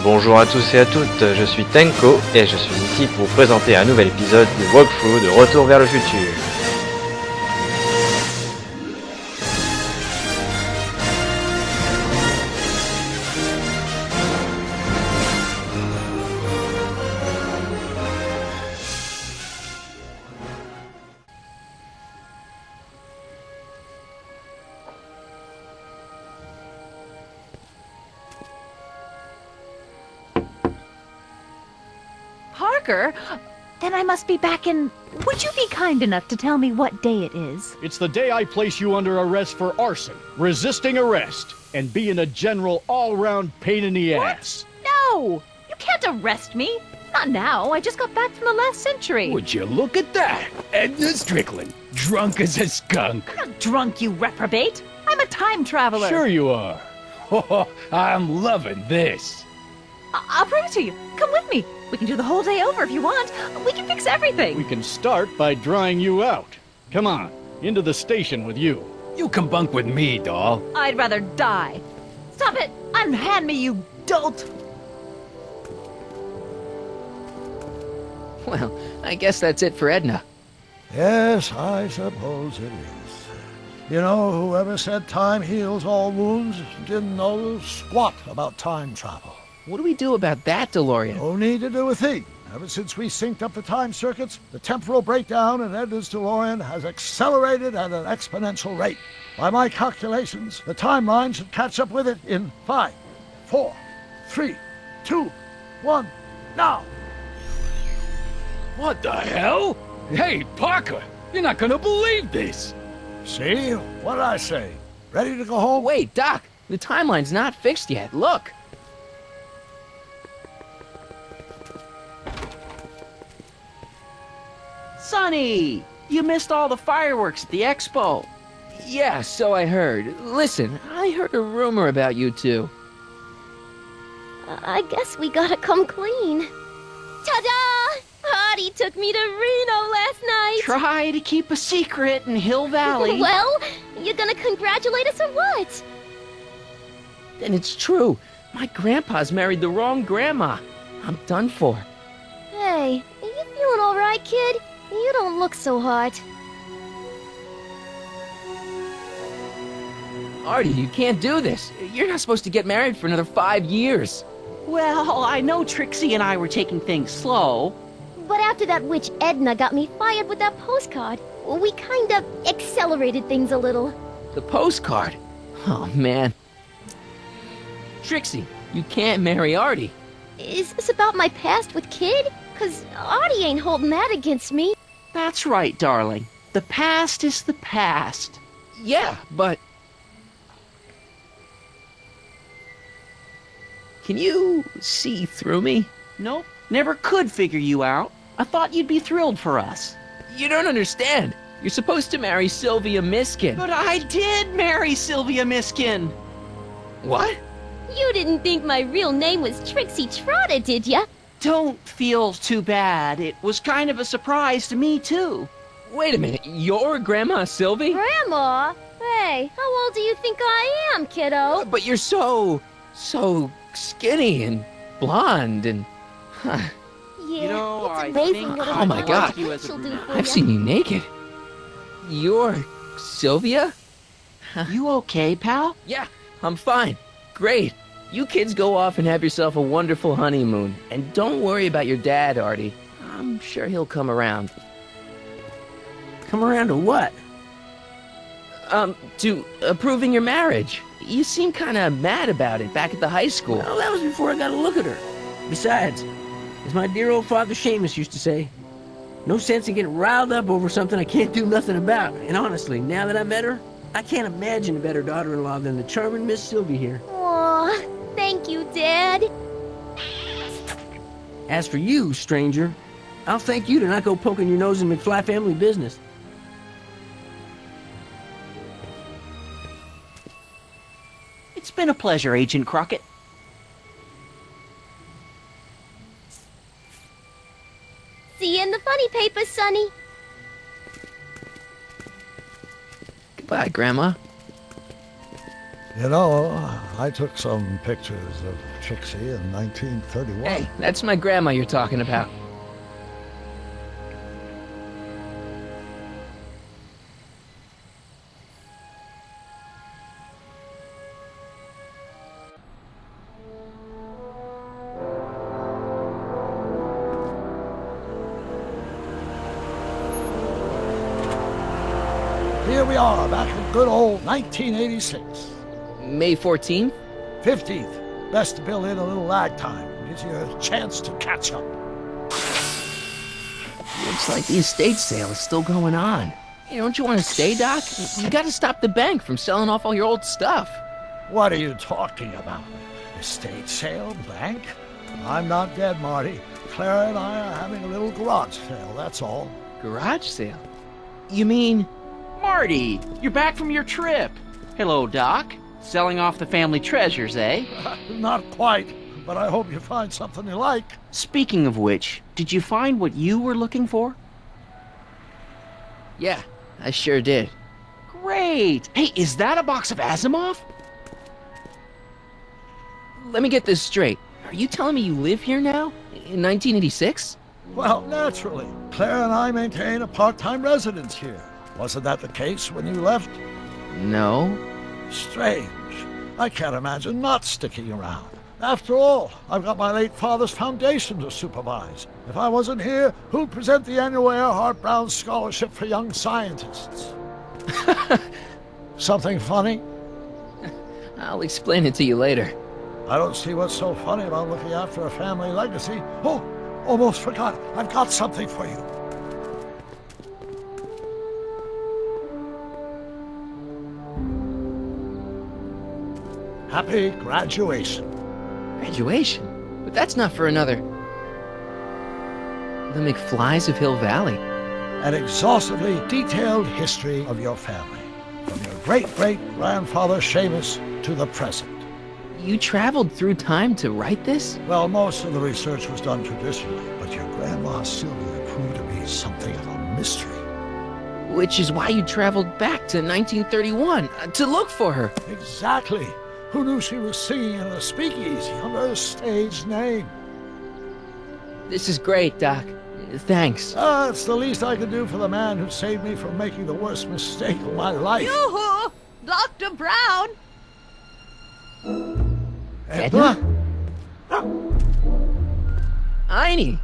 Bonjour à tous et à toutes, je suis Tenko et je suis ici pour vous présenter un nouvel épisode du walkthrough de Retour vers le futur. Parker? Then I must be back in... Would you be kind enough to tell me what day it is? It's the day I place you under arrest for arson, resisting arrest, and being a general all-round pain in the ass. No! You can't arrest me! Not now, I just got back from the last century. Would you look at that? Edna Strickland, drunk as a skunk. I'm not drunk, you reprobate! I'm a time traveler! Sure you are. Oh, I'm loving this. I'll prove it to you. Come with me. We can do the whole day over if you want. We can fix everything. We can start by drying you out. Come on, into the station with you. You can bunk with me, doll. I'd rather die. Stop it! Unhand me, you dolt! Well, I guess that's it for Edna. Yes, I suppose it is. You know, whoever said time heals all wounds didn't know squat about time travel. What do we do about that, DeLorean? No need to do a thing. Ever since we synced up the time circuits, the temporal breakdown in Edna's DeLorean has accelerated at an exponential rate. By my calculations, the timeline should catch up with it in 5, 4, 3, 2, 1, now! What the hell? Hey, Parker, you're not gonna believe this. See? What did I say? Ready to go home? Wait, Doc, the timeline's not fixed yet. Look. Sonny! You missed all the fireworks at the expo. Yeah, so I heard. Listen, I heard a rumor about you two. I guess we gotta come clean. Ta-da! Audie took me to Reno last night. Try to keep a secret in Hill Valley. Well, you gonna congratulate us or what? Then it's true. My grandpa's married the wrong grandma. I'm done for. Hey, are you feeling all right, kid? You don't look so hot. Artie, you can't do this. You're not supposed to get married for another 5 years. Well, I know Trixie and I were taking things slow. But after that witch Edna got me fired with that postcard, we kind of accelerated things a little. The postcard? Oh, man. Trixie, you can't marry Artie. Is this about my past with Kid? 'Cause Artie ain't holding that against me. That's right, darling. The past is the past. Yeah, but... Can you see through me? Nope, never could figure you out. I thought you'd be thrilled for us. You don't understand. You're supposed to marry Sylvia Miskin. But I did marry Sylvia Miskin. What? You didn't think my real name was Trixie Trotter, did ya? Don't feel too bad. It was kind of a surprise to me, too. Wait a minute, you're Grandma Sylvie? Grandma? Hey, how old do you think I am, kiddo? But you're so skinny and blonde and... Yeah, You know, it's I amazing think what Oh my a God. you as a she'll do for I've ya. seen you naked. You're Sylvia? You okay, pal? Yeah, I'm fine. Great. You kids go off and have yourself a wonderful honeymoon. And don't worry about your dad, Artie. I'm sure he'll come around. Come around to what? To approving your marriage. You seem kind of mad about it back at the high school. Well, that was before I got a look at her. Besides, as my dear old father Seamus used to say, no sense in getting riled up over something I can't do nothing about. And honestly, now that I met her, I can't imagine a better daughter-in-law than the charming Miss Sylvie here. Aw, thank you, Dad. As for you, stranger, I'll thank you to not go poking your nose in McFly family business. It's been a pleasure, Agent Crockett. See you in the funny paper, Sonny. Goodbye, Grandma. You know, I took some pictures of Trixie in 1931. Hey, that's my grandma you're talking about. Here we are, back in good old 1986. May 14th? 15th. Best to build in a little lag time. Gives you a chance to catch up. Looks like the estate sale is still going on. Hey, don't you want to stay, Doc? You gotta stop the bank from selling off all your old stuff. What are you talking about? Estate sale? Bank? I'm not dead, Marty. Clara and I are having a little garage sale, that's all. Garage sale? You mean... Marty, you're back from your trip. Hello, Doc. Selling off the family treasures, eh? Not quite, but I hope you find something you like. Speaking of which, did you find what you were looking for? Yeah, I sure did. Great! Hey, is that a box of Asimov? Let me get this straight. Are you telling me you live here now? In 1986? Well, naturally. Claire and I maintain a part-time residence here. Wasn't that the case when you left? No. Strange. I can't imagine not sticking around. After all, I've got my late father's foundation to supervise. If I wasn't here, who'd present the annual Earhart Brown Scholarship for Young Scientists? Something funny? I'll explain it to you later. I don't see what's so funny about looking after a family legacy. Oh, almost forgot. I've got something for you. Happy graduation. Graduation? But that's not for another... The McFlys of Hill Valley. An exhaustively detailed history of your family. From your great-great-grandfather Seamus to the present. You traveled through time to write this? Well, most of the research was done traditionally, but your grandma Sylvia proved to be something of a mystery. Which is why you traveled back to 1931, to look for her. Exactly. Who knew she was singing in a speakeasy under a stage name? This is great, Doc. Thanks. It's the least I could do for the man who saved me from making the worst mistake of my life. Yoo-hoo! Dr. Brown! Edna? Einie!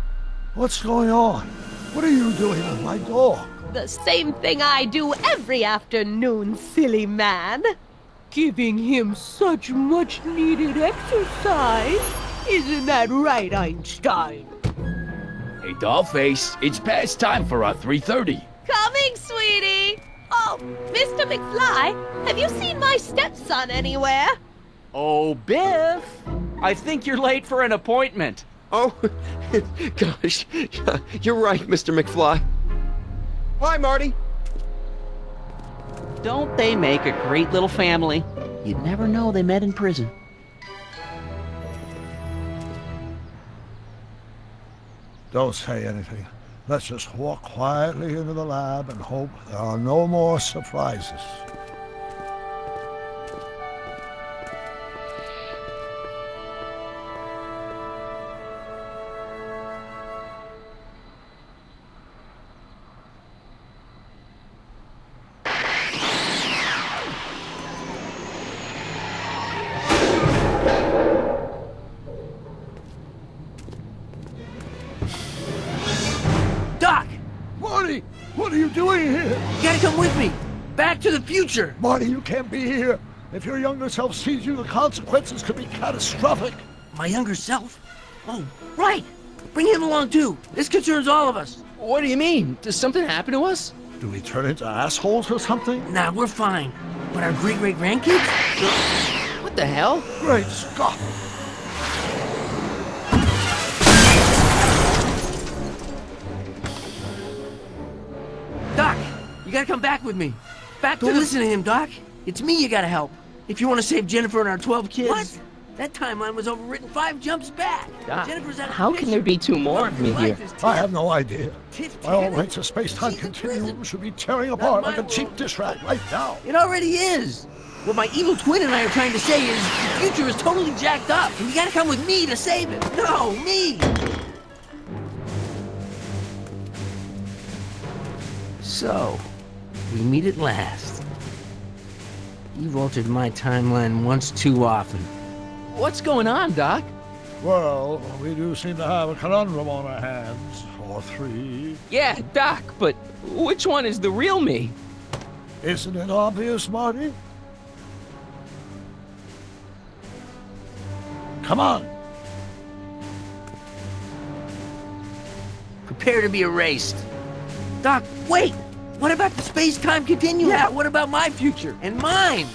What's going on? What are you doing with my dog? The same thing I do every afternoon, silly man. Giving him such much-needed exercise. Isn't that right, Einstein? Hey, Dollface, it's past time for our 3:30. Coming, sweetie! Oh, Mr. McFly, have you seen my stepson anywhere? Oh, Biff! I think you're late for an appointment. Oh, gosh. You're right, Mr. McFly. Hi, Marty. Don't they make a great little family? You'd never know they met in prison. Don't say anything. Let's just walk quietly into the lab and hope there are no more surprises. Doc! Marty, what are you doing here? You gotta come with me! Back to the future! Marty, you can't be here. If your younger self sees you, the consequences could be catastrophic. My younger self? Oh, right! Bring him along too! This concerns all of us! What do you mean? Does something happen to us? Do we turn into assholes or something? Nah, we're fine. But our great-great-grandkids? What the hell? Great Scott! Doc, you gotta come back with me. Back to Don't listen to him, Doc. It's me you gotta help. If you want to save Jennifer and our 12 kids. What? That timeline was overwritten 5 jumps back. Doc, Jennifer's out of how can there be 2 more of me here? I have no idea. My old rates of space-time continuum should be tearing apart like a cheap dish rag right now. It already is. What my evil twin and I are trying to say is the future is totally jacked up, and you gotta come with me to save it. No, me! So, we meet at last. You've altered my timeline once too often. What's going on, Doc? Well, we do seem to have a conundrum on our hands. Or three. Yeah, Doc, but which one is the real me? Isn't it obvious, Marty? Come on. Prepare to be erased. Doc, wait! What about the space-time continuum? Yeah, what about my future? And mine?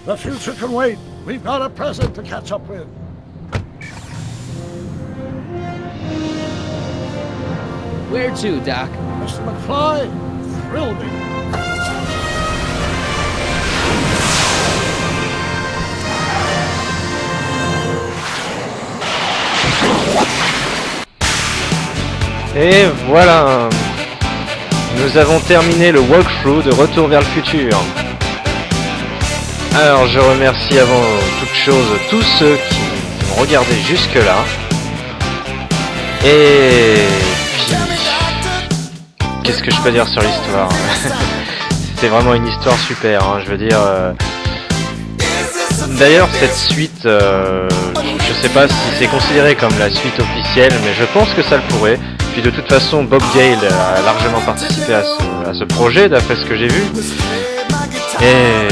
The future can wait. We've got a present to catch up with. Where to, Doc? Mr. McFly, thrill me. Et voilà, nous avons terminé le walkthrough de Retour vers le futur. Alors je remercie avant toute chose tous ceux qui ont regardé jusque là. Et puis, qu'est-ce que je peux dire sur l'histoire? C'est vraiment une histoire super, hein, je veux dire. D'ailleurs cette suite, je sais pas si c'est considéré comme la suite officielle, mais je pense que ça le pourrait. Puis de toute façon, Bob Gale a largement participé à ce projet, d'après ce que j'ai vu. Et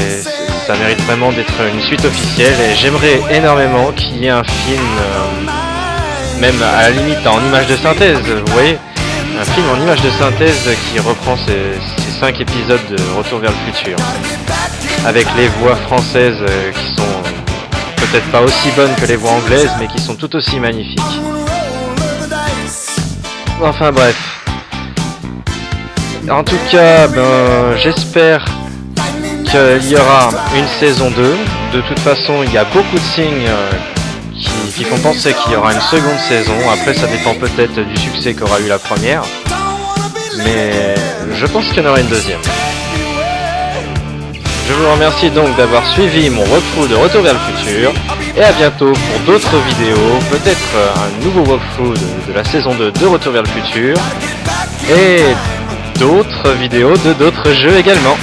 ça mérite vraiment d'être une suite officielle. Et j'aimerais énormément qu'il y ait un film, même à la limite en image de synthèse, vous voyez. Un film en image de synthèse qui reprend ces 5 épisodes de Retour vers le futur. Avec les voix françaises qui sont peut-être pas aussi bonnes que les voix anglaises, mais qui sont tout aussi magnifiques. Enfin bref. En tout cas, j'espère qu'il y aura une saison 2. De toute façon, il y a beaucoup de signes qui font penser qu'il y aura une seconde saison. Après, ça dépend peut-être du succès qu'aura eu la première. Mais je pense qu'il y en aura une deuxième. Je vous remercie donc d'avoir suivi mon walkthrough de Retour vers le futur. Et à bientôt pour d'autres vidéos, peut-être un nouveau walkthrough de la saison 2 de Retour vers le futur. Et d'autres vidéos de d'autres jeux également.